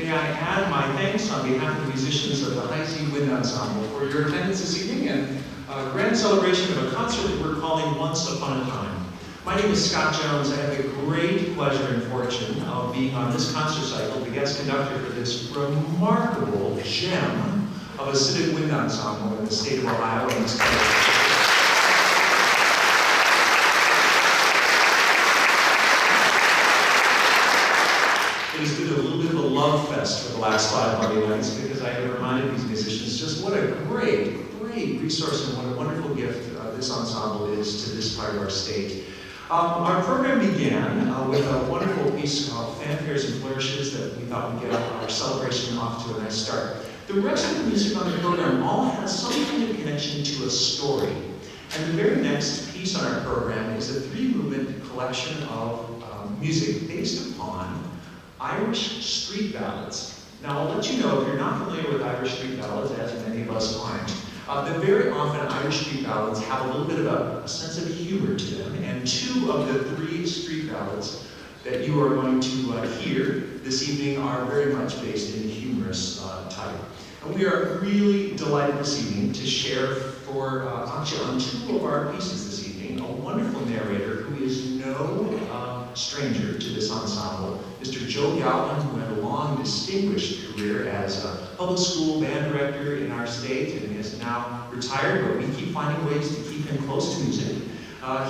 may I add my thanks on behalf of the musicians of the Heisey Wind Ensemble for your attendance this evening and a grand celebration of a concert that we're calling Once Upon a Time. My name is Scott Jones. I have the great pleasure and fortune of being on this concert cycle, the guest conductor for this remarkable gem of a civic wind ensemble in the state of Ohio and this country. It has been a little bit of a love fest for the last 5 Monday nights because I have reminded these musicians just what a great resource and what a wonderful gift this ensemble is to this part of our state. Our program began with a wonderful piece called Fanfares and Flourishes that we thought would get our celebration off to a nice start. The rest of the music on the program all has some kind of connection to a story. And the very next piece on our program is a 3-movement collection of music based upon Irish street ballads. Now, I'll let you know, if you're not familiar with Irish street ballads, as many of us aren't, that very often Irish street ballads have a little bit of a sense of humor to them, and 2 of the 3 street ballads that you are going to hear this evening are very much based in a humorous type. And we are really delighted this evening to share actually on 2 of our pieces this evening, a wonderful narrator who is no stranger to this ensemble, Mr. Joe Galvin, who had a long, distinguished career as a public school band director in our state and is now retired, but we keep finding ways to keep him close to music.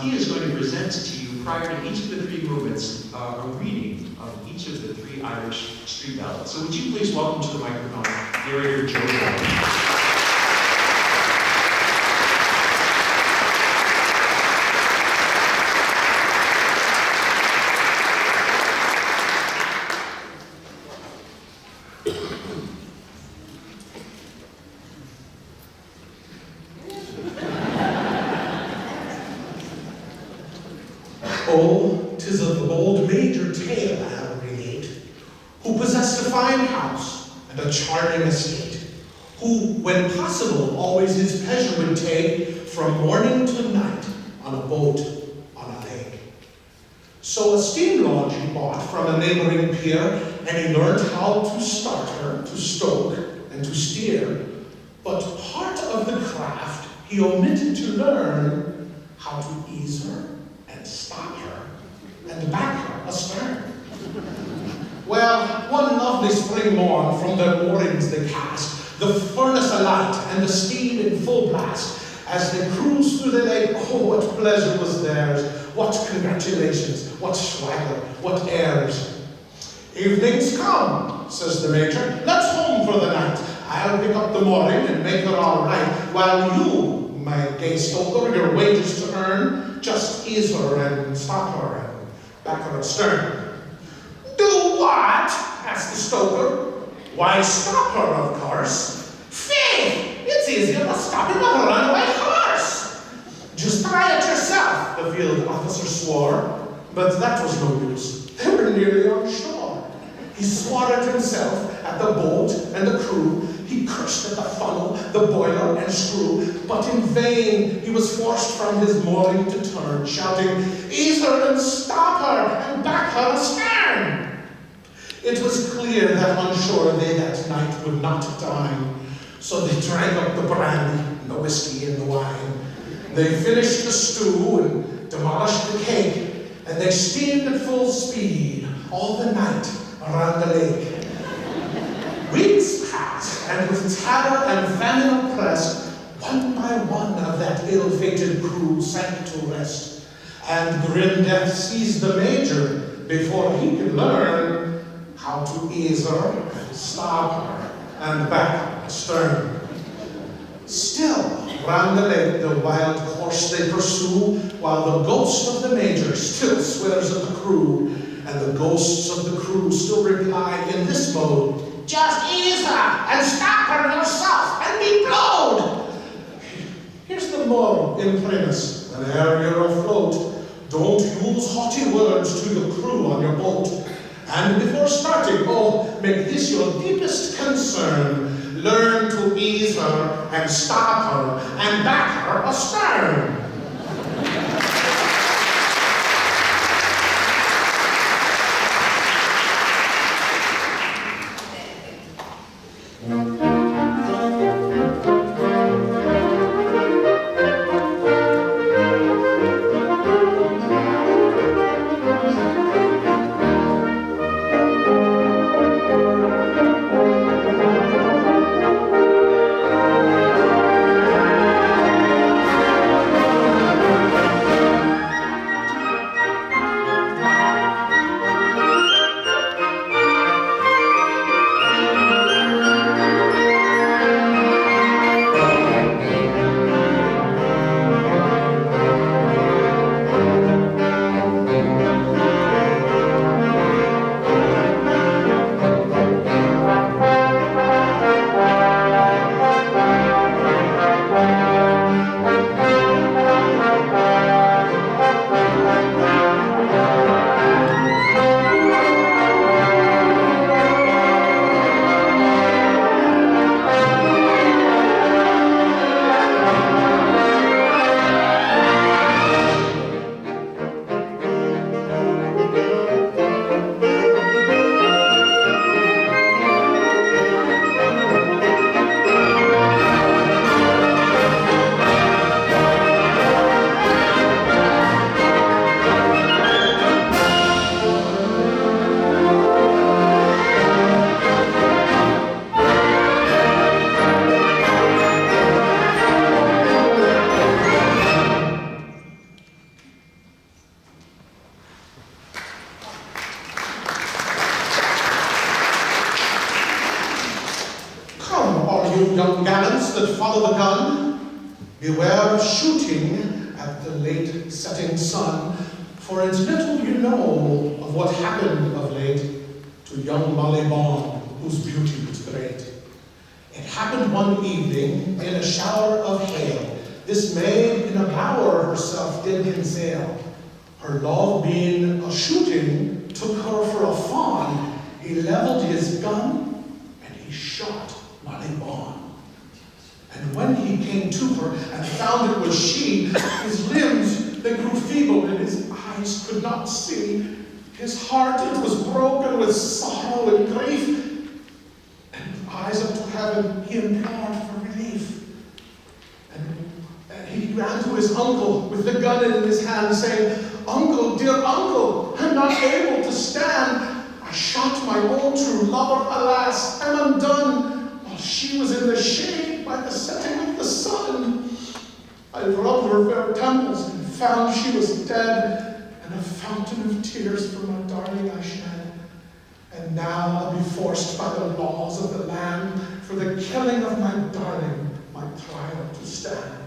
He is going to present to you, prior to each of the 3 movements, a reading of each of the 3 Irish street ballads. So would you please welcome to the microphone narrator Joe Galvin. Oh, 'tis of the bold major tale I'll relate, who possessed a fine house and a charming estate, who, when possible, always his pleasure would take from morning to night on a boat on a lake. So a steam launch he bought from a neighboring pier, and he learned how to start her, to stoke, and to steer. But part of the craft he omitted to learn, how to ease her, and stop her, and back her astern. Well, one lovely spring morn from their moorings they cast, the furnace alight and the steam in full blast. As they cruised through the lake, oh, what pleasure was theirs, what congratulations, what swagger, what airs. Evening's come, says the major, let's home for the night. I'll pick up the mooring and make her all right, while you, my gay stoker, your wages to earn, just ease her and stop her and back her astern. Do what? Asked the stoker. Why, stop her, of course. Faith, it's easier than stopping a runaway horse. Just try it yourself, the field officer swore. But that was no use. They were nearly on shore. He swore at himself, at the boat and the crew. He cursed at the funnel, the boiler and screw, but in vain he was forced from his mooring to turn, shouting, ease her and stop her and back her astern. It was clear that on shore they that night would not dine, so they drank up the brandy, and the whiskey and the wine. They finished the stew and demolished the cake, and they steamed at full speed all the night around the lake. Weeks passed, and with terror and famine oppressed, one by one of that ill-fated crew sank to rest, and grim death seized the major before he could learn how to ease her, and stop her, and back astern. Still, round the lake the wild course they pursue, while the ghost of the major still swears at the crew, and the ghosts of the crew still reply in this mode, just ease her and stop her yourself and be blowed. Here's the moral in premise, whene'er you're afloat, don't use haughty words to your crew on your boat. And before starting, oh, make this your deepest concern. Learn to ease her and stop her and back her astern. you young gallants that follow the gun, beware of shooting at the late setting sun, for it's little you know of what happened of late to young Molly Bawn, whose beauty was great. It happened one evening in a shower of hail. This maid in a bower herself did conceal. Her love being a shooting took her for a fawn. He levelled his gun and he shot Molly Bawn. And when he came to her and found it was she, his limbs they grew feeble and his eyes could not see. His heart it was broken with sorrow and grief. And eyes up to heaven he implored for relief. And he ran to his uncle with the gun in his hand, saying, "Uncle, dear uncle, I'm not able to stand. I shot my own true lover, alas, I'm undone, while she was in the shade by the setting of the sun. I rubbed her fair temples and found she was dead, and a fountain of tears for my darling I shed. And now I'll be forced by the laws of the land for the killing of my darling, my trial to stand."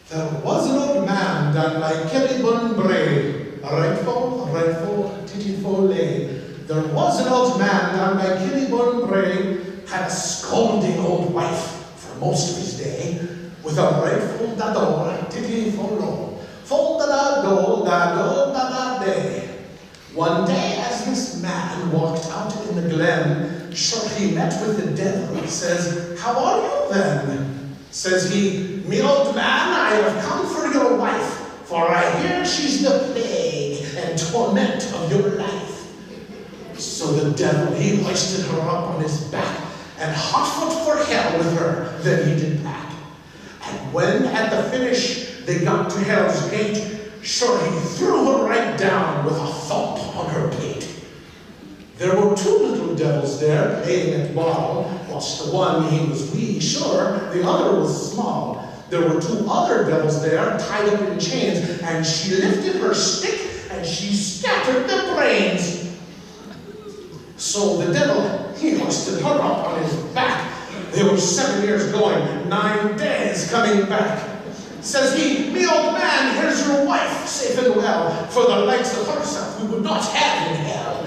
There was an old man down by Kellybun Brae, rightful, titiful lay. There was an old man down by Kellybun Brae, had a scolding old wife for most of his day, with a rightful dador, titiful low, full da-da-do, da-do, da-da-day. One day as this man walked out in the glen, sure he met with the devil. He says, "How are you then?" Says he, "Me old man, I have come for your wife, for I hear she's the plague and torment of your life." So the devil, he hoisted her up on his back and hot-foot for hell with her than he did back. And when at the finish they got to hell's gate, sure he threw her right down with a thump on her pate. There were two little devils there playing at ball, whilst the one he was wee, sure, the other was small. There were two other devils there tied up in chains, and she lifted her stick and she scattered their brains. So the devil, he hoisted her up on his back. They were 7 years going, 9 days coming back. Says he, "Me old man, here's your wife, safe and well, for the likes of herself we would not have in hell.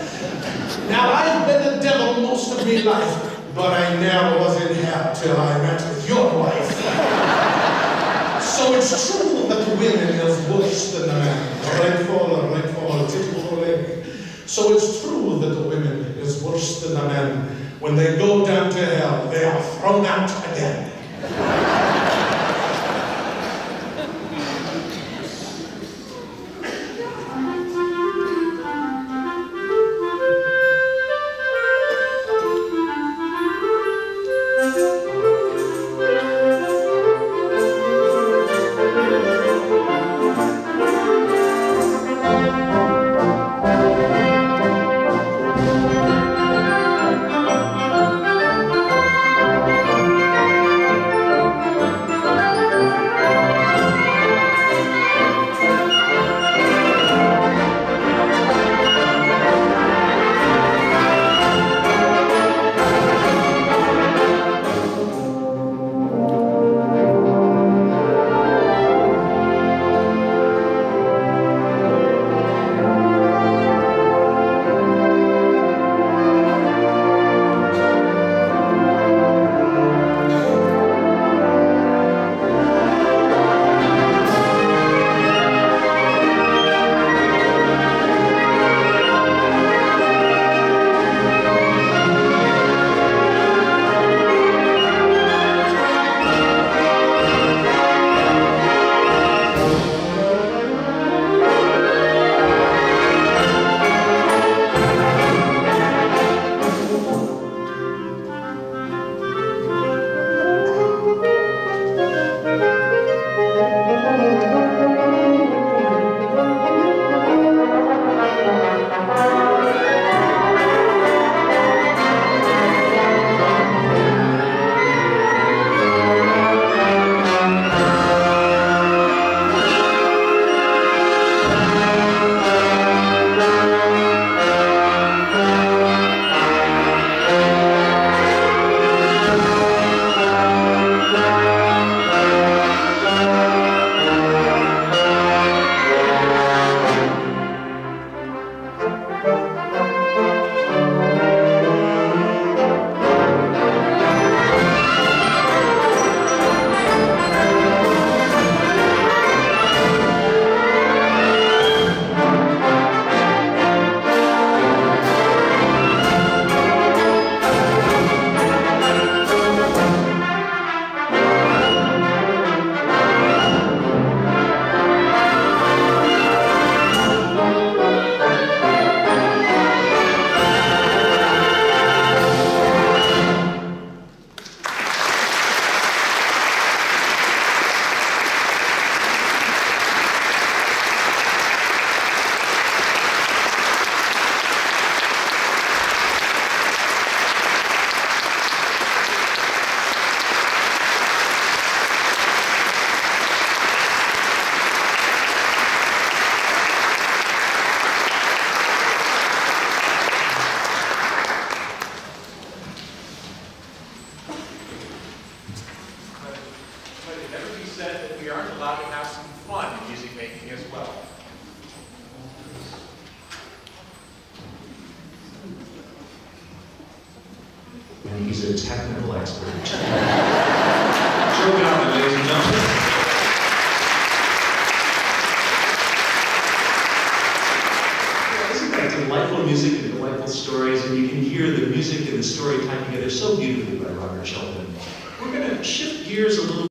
Now I've been a devil most of me life, but I never was in hell till I met with your wife." So it's true that the women is worse than the men. Right, tittle. So it's true that the women is worse than the men. When they go down to hell, they are thrown out again. And he's a technical expert. Joe Galvin, ladies and gentlemen. Isn't that delightful music and delightful stories? And you can hear the music and the story tied together so beautifully by Robert Sheldon. We're going to shift gears a little